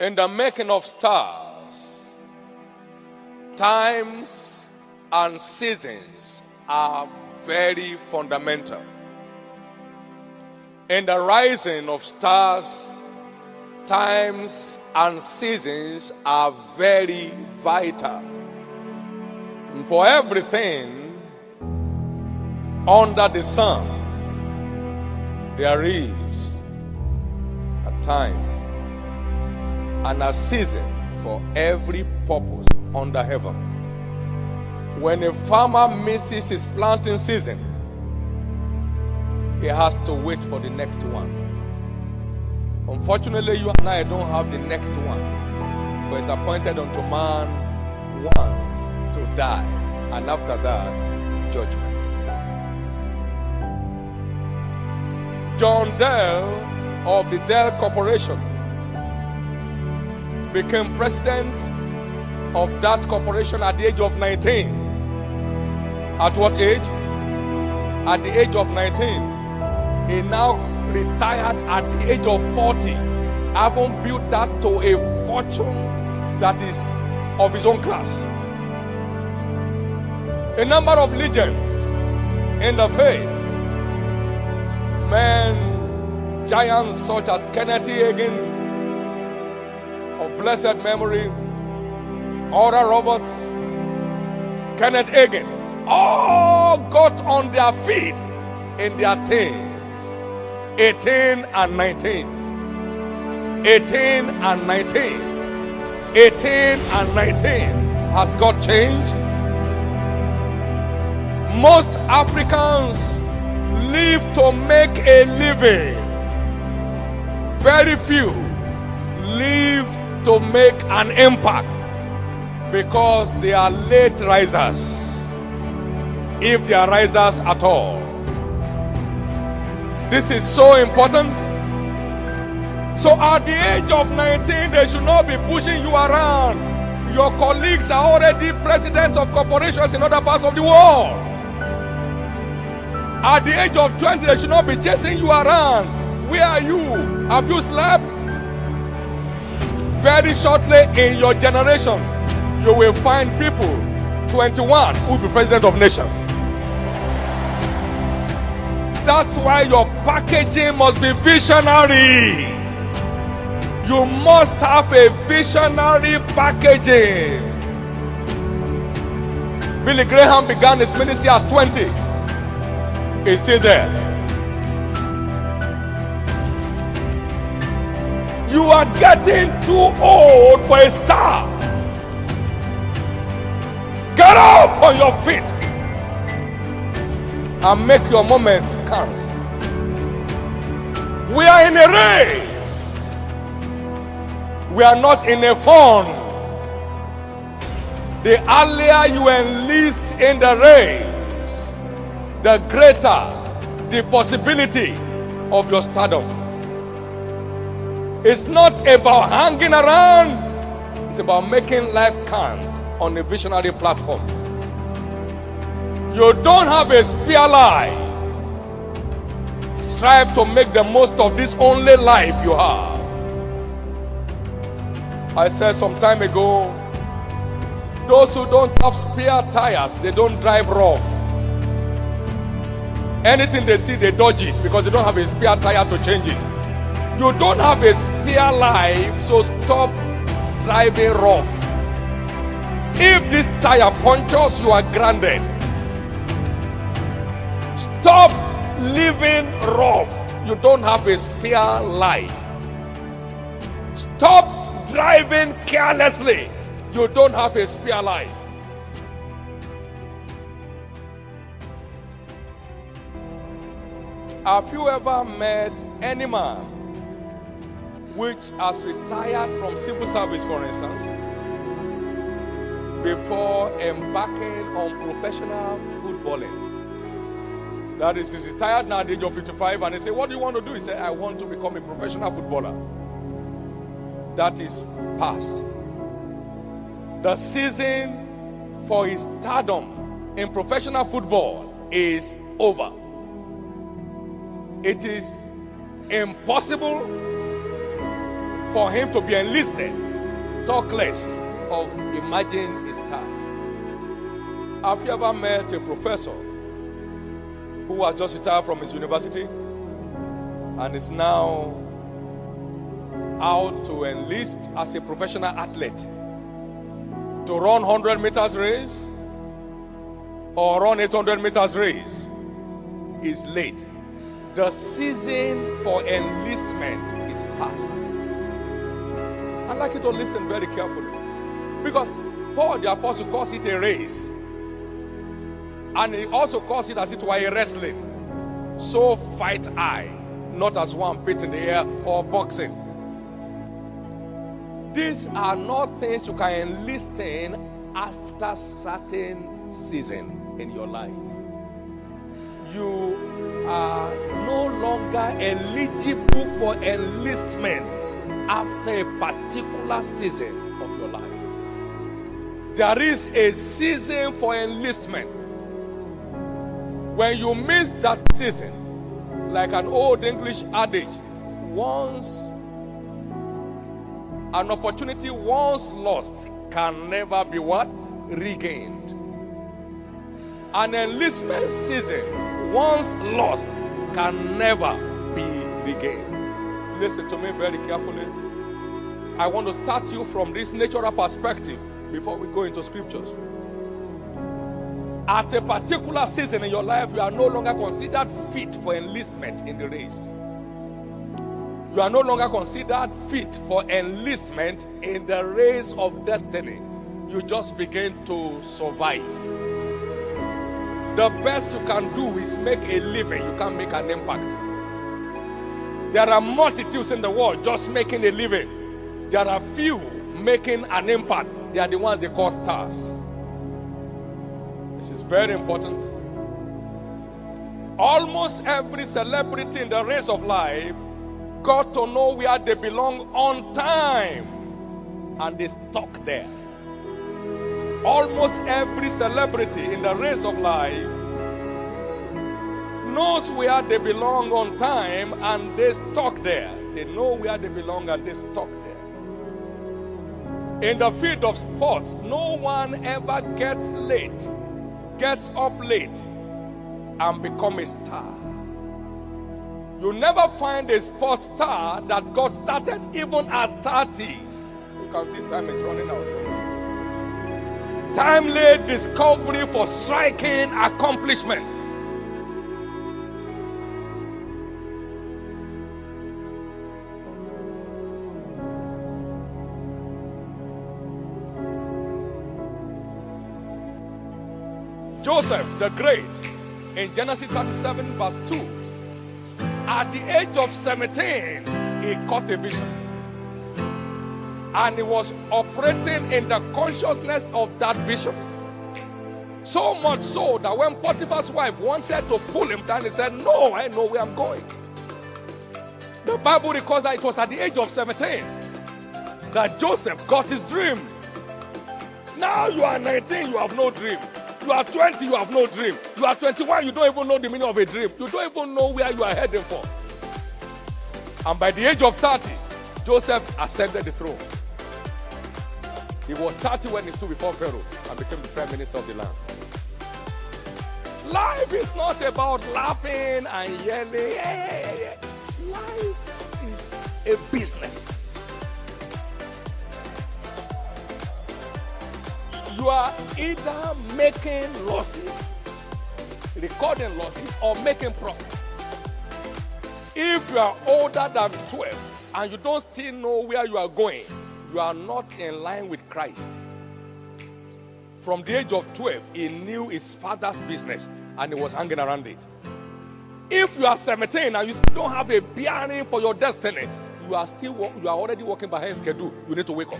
In the making of stars, times and seasons are very fundamental. In the rising of stars, times and seasons are very vital. And for everything under the sun, there is a time and a season for every purpose under heaven. When a farmer misses his planting season, he has to wait for the next one. Unfortunately, you and I don't have the next one, for it's appointed unto man once to die, and after that, judgment. John Dell of the Dell Corporation became president of that corporation at the age of 19. At what age? At the age of 19. He now retired at the age of 40, having built that to a fortune that is of his own class. A number of legends in the faith, men, giants such as Kenneth E. Hagin, of blessed memory, Oral Roberts, Kenneth Hagin, all got on their feet in their teens, 18 and 19. 18 and 19. 18 and 19. Has God changed? Most Africans live to make a living. Very few live to make an impact because they are late risers, if they are risers at all. This is so important. So at the age of 19, they should not be pushing you around. Your colleagues are already presidents of corporations in other parts of the world. At the age of 20, they should not be chasing you around. Where are you? Have you slept? Very shortly in your generation, you will find people 21 who will be president of nations. That's why your packaging must be visionary. You must have a visionary packaging. Billy Graham began his ministry at 20. He's still there. You are getting too old for a star. Get up on your feet and make your moments count. We are in a race. We are not in a fun. The earlier you enlist in the race, the greater the possibility of your stardom. It's not about hanging around. It's about making life count on a visionary platform. You don't have a spare life. Strive to make the most of this only life you have. I said some time ago, those who don't have spare tires, they don't drive rough. Anything they see, they dodge it because they don't have a spare tire to change it. You don't have a spare life, so stop driving rough. If this tire punctures, you are grounded. Stop living rough. You don't have a spare life. Stop driving carelessly. You don't have a spare life. Have you ever met any man which has retired from civil service, for instance, before embarking on professional footballing? That is, he's retired now at the age of 55, and they say, what do you want to do? He said, I want to become a professional footballer. That is past. The season for his stardom in professional football is over. It is impossible for him to be enlisted, talk less of imagine a star. Have you ever met a professor who was just retired from his university and is now out to enlist as a professional athlete to run 100 meters race or run 800 meters race? Is late. The season for enlistment is past. I'd like you to listen very carefully, because Paul the apostle calls it a race, and he also calls it as it were a wrestling. So fight I, not as one pit in the air or boxing. These are not things you can enlist in after certain season in your life. You are no longer eligible for enlistment after a particular season of your life. There is a season for enlistment. When you miss that season, like an old English adage, once an opportunity once lost can never be what? Regained. An enlistment season once lost can never be regained. Listen to me very carefully. I want to start you from this natural perspective before we go into scriptures. At a particular season in your life, you are no longer considered fit for enlistment in the race. You are no longer considered fit for enlistment in the race of destiny. You just begin to survive. The best you can do is make a living. You can't make an impact. There are multitudes in the world just making a living. There are few making an impact. They are the ones they call stars. This is very important. Almost every celebrity in the race of life got to know where they belong on time, and they stuck there. Almost every celebrity in the race of life knows where they belong on time, and they stuck there. They know where they belong and they stuck there. In the field of sports, no one ever gets up late and become a star. You never find a sports star that got started even at 30. So you can see time is running out. Timely discovery for striking accomplishment. Joseph the Great, in Genesis 37 verse 2, at the age of 17, he caught a vision. And he was operating in the consciousness of that vision. So much so that when Potiphar's wife wanted to pull him down, he said, "No, I know where I'm going." The Bible records that it was at the age of 17 that Joseph got his dream. Now you are 19, you have no dream. You are 20, you have no dream. You are 21, you don't even know the meaning of a dream. You don't even know where you are heading for. And by the age of 30, Joseph ascended the throne. He was 30 when he stood before Pharaoh and became the prime minister of the land. Life is not about laughing and yelling. Life is a business. You are either making losses, recording losses, or making profit. If you are older than 12 and you don't still know where you are going, you are not in line with Christ. From the age of 12, he knew his father's business and he was hanging around it. If you are 17 and you still don't have a bearing for your destiny, you are already working behind schedule. You need to wake up.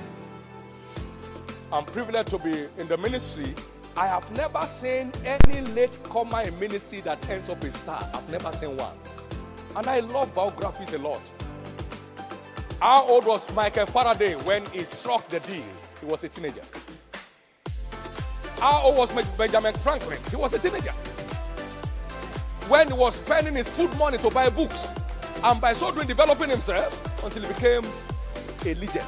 I'm privileged to be in the ministry. I have never seen any latecomer in ministry that ends up a star. I've never seen one. And I love biographies a lot. How old was Michael Faraday when he struck the deal? He was a teenager. How old was Benjamin Franklin? He was a teenager. When he was spending his food money to buy books, and by so doing developing himself until he became a legend.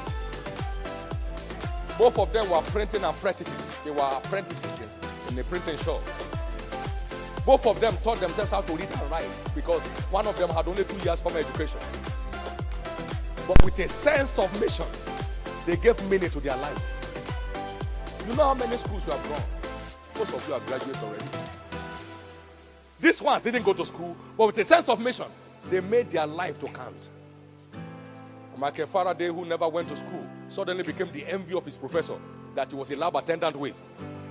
Both of them were printing apprentices. They were apprentices in the printing shop. Both of them taught themselves how to read and write because one of them had only 2 years formal education. But with a sense of mission, they gave meaning to their life. You know how many schools you have gone? Most of you are graduates already. These ones didn't go to school, but with a sense of mission, they made their life to count. Michael Faraday, who never went to school, suddenly became the envy of his professor that he was a lab attendant with.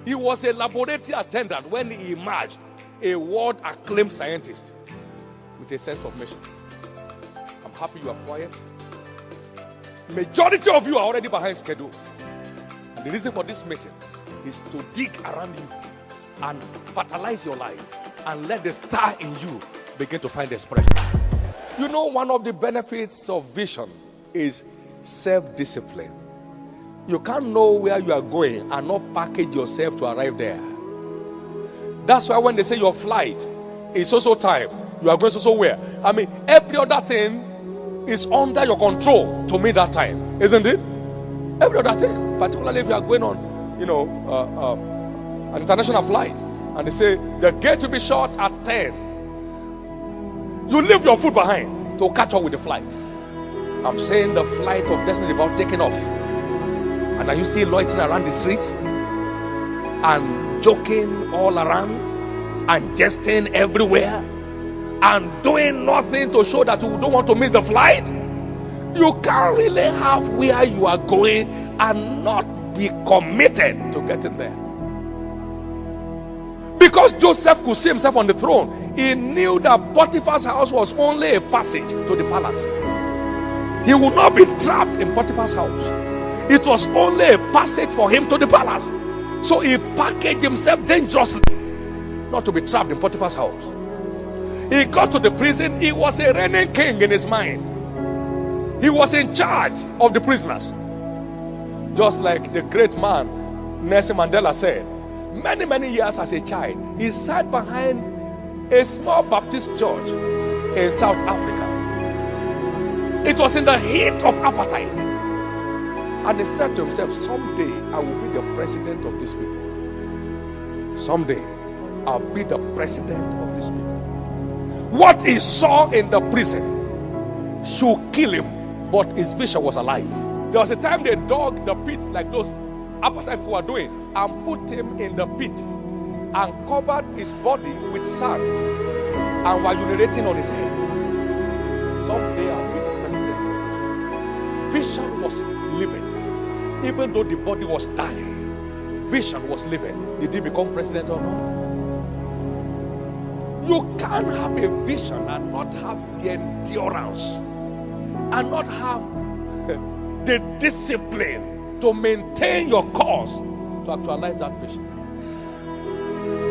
He was a laboratory attendant when he emerged, a world-acclaimed scientist with a sense of mission. I'm happy you are quiet. Majority of you are already behind schedule. And the reason for this meeting is to dig around you and fertilize your life and let the star in you begin to find expression. You know, one of the benefits of vision is self-discipline. You can't know where you are going and not package yourself to arrive there. That's why when they say your flight is so time, you are going so where. I mean, every other thing is under your control to meet that time, isn't it? Every other thing, particularly if you are going on, an international flight, and they say the gate will be shut at 10. You leave your food behind to catch up with the flight. I'm saying the flight of destiny is about taking off. And are you still loitering around the streets and joking all around and jesting everywhere and doing nothing to show that you don't want to miss the flight? You can't really have where you are going and not be committed to getting there. Because Joseph could see himself on the throne, he knew that Potiphar's house was only a passage to the palace. He would not be trapped in Potiphar's house. It was only a passage for him to the palace. So he packaged himself dangerously, not to be trapped in Potiphar's house. He got to the prison. He was a reigning king in his mind. He was in charge of the prisoners. Just like the great man Nelson Mandela said, many years as a child, he sat behind a small Baptist church in South Africa. It was in the heat of apartheid. And he said to himself, someday I will be the president of this people. Someday I'll be the president of this people. What he saw in the prison should kill him, but his vision was alive. There was a time they dug the pit like those apartheid people were doing and put him in the pit and covered his body with sand and were urinating on his head. Someday I'll be the president of this people. Vision was living. Even though the body was dying, vision was living. Did he become president or not? You can't have a vision and not have the endurance and not have the discipline to maintain your course to actualize that vision.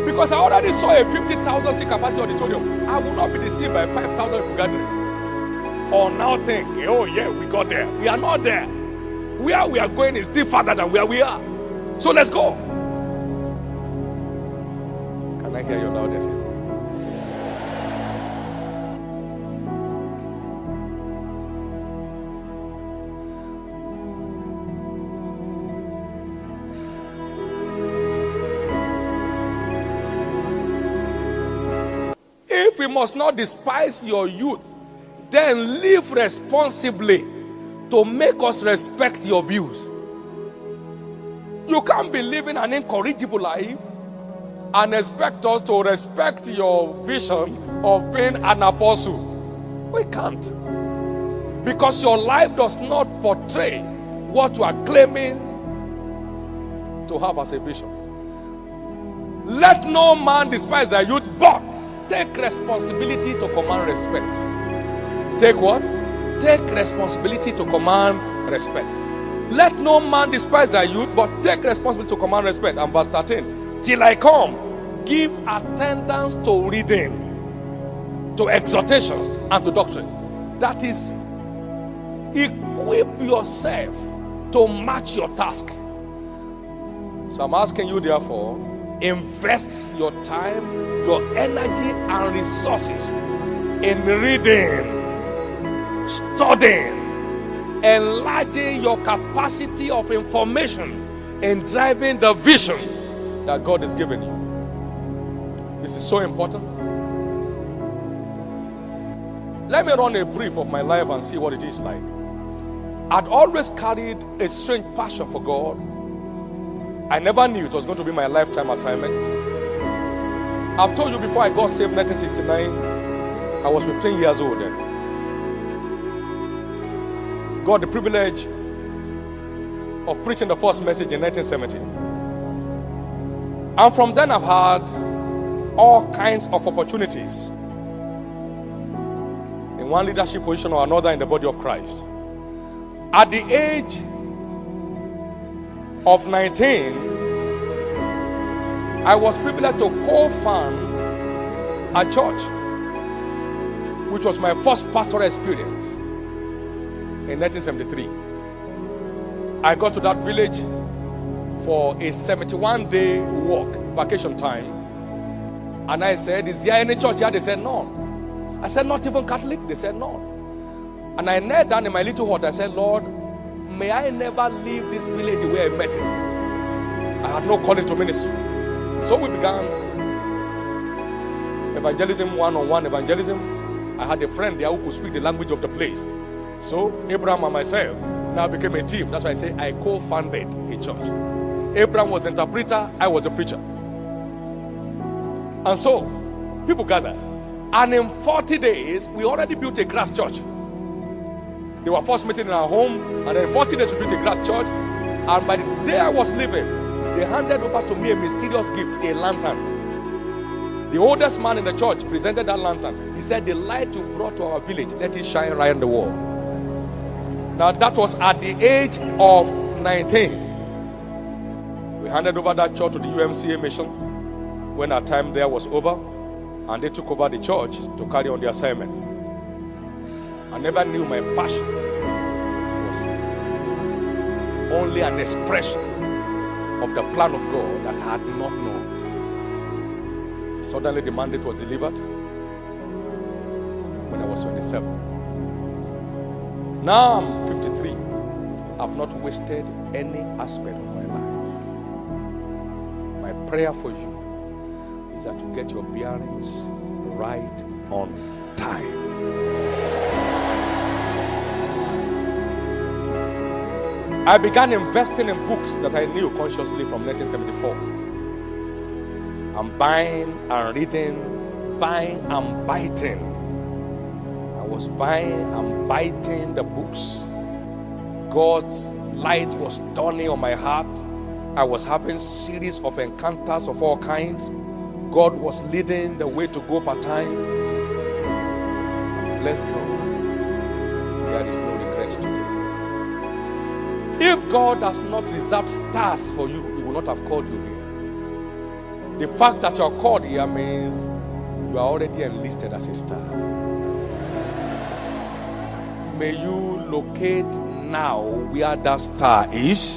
Because I already saw a 50,000 seat capacity auditorium. I will not be deceived by 5,000 people gathering. Or now think, oh yeah, we got there. We are not there. Where we are going is still farther than where we are. So let's go. Can I hear you loudest? If we must not despise your youth, then live responsibly to make us respect your views. You can't be living an incorrigible life and expect us to respect your vision of being an apostle. We can't. Because your life does not portray what you are claiming to have as a vision. Let no man despise thy youth, but take responsibility to command respect. Take what? Take responsibility to command respect. Let no man despise thy youth, but take responsibility to command respect. And verse 13, till I come, give attendance to reading, to exhortations, and to doctrine. That is, equip yourself to match your task. So I'm asking you, therefore, invest your time, your energy, and resources in reading, studying, enlarging your capacity of information and driving the vision that God has given you. This is so important. Let me run a brief of my life and see what it is like. I'd always carried a strange passion for God. I never knew it was going to be my lifetime assignment. I've told you before I got saved in 1969, I was 15 years old then. Got the privilege of preaching the first message in 1970. And from then I've had all kinds of opportunities in one leadership position or another in the body of Christ. At the age of 19, I was privileged to co-found a church, which was my first pastoral experience in 1973. I got to that village for a 71-day walk, vacation time. And I said, is there any church here? They said, no. I said, not even Catholic? They said, no. And I knelt down in my little hut. I said, Lord, may I never leave this village the way I met it. I had no calling to ministry. So we began evangelism, one-on-one evangelism. I had a friend there who could speak the language of the place. So Abraham and myself now became a team. That's why I say I co-founded a church. Abraham was the interpreter, I was the preacher. And so people gathered. And in 40 days, we already built a grass church. They were first meeting in our home, and then in 40 days we built a grass church. And by the day I was leaving, they handed over to me a mysterious gift, a lantern. The oldest man in the church presented that lantern. He said, the light you brought to our village, let it shine right on the wall. Now that was at the age of 19. We handed over that church to the UMCA mission when our time there was over, and they took over the church to carry on the assignment. I never knew my passion was only an expression of the plan of God that I had not known. Suddenly the mandate was delivered when I was 27. Now I'm 53. I've not wasted any aspect of my life. My prayer for you is that you get your bearings right on time. I began investing in books that I knew consciously from 1974. I'm buying and reading, buying and biting. I was buying and biting the books. God's light was dawning on my heart. I was having series of encounters of all kinds. God was leading the way to go part-time. Bless God. There is no regret today. If God has not reserved stars for you, He will not have called you here. The fact that you are called here means you are already enlisted as a star. May you locate now where that star is.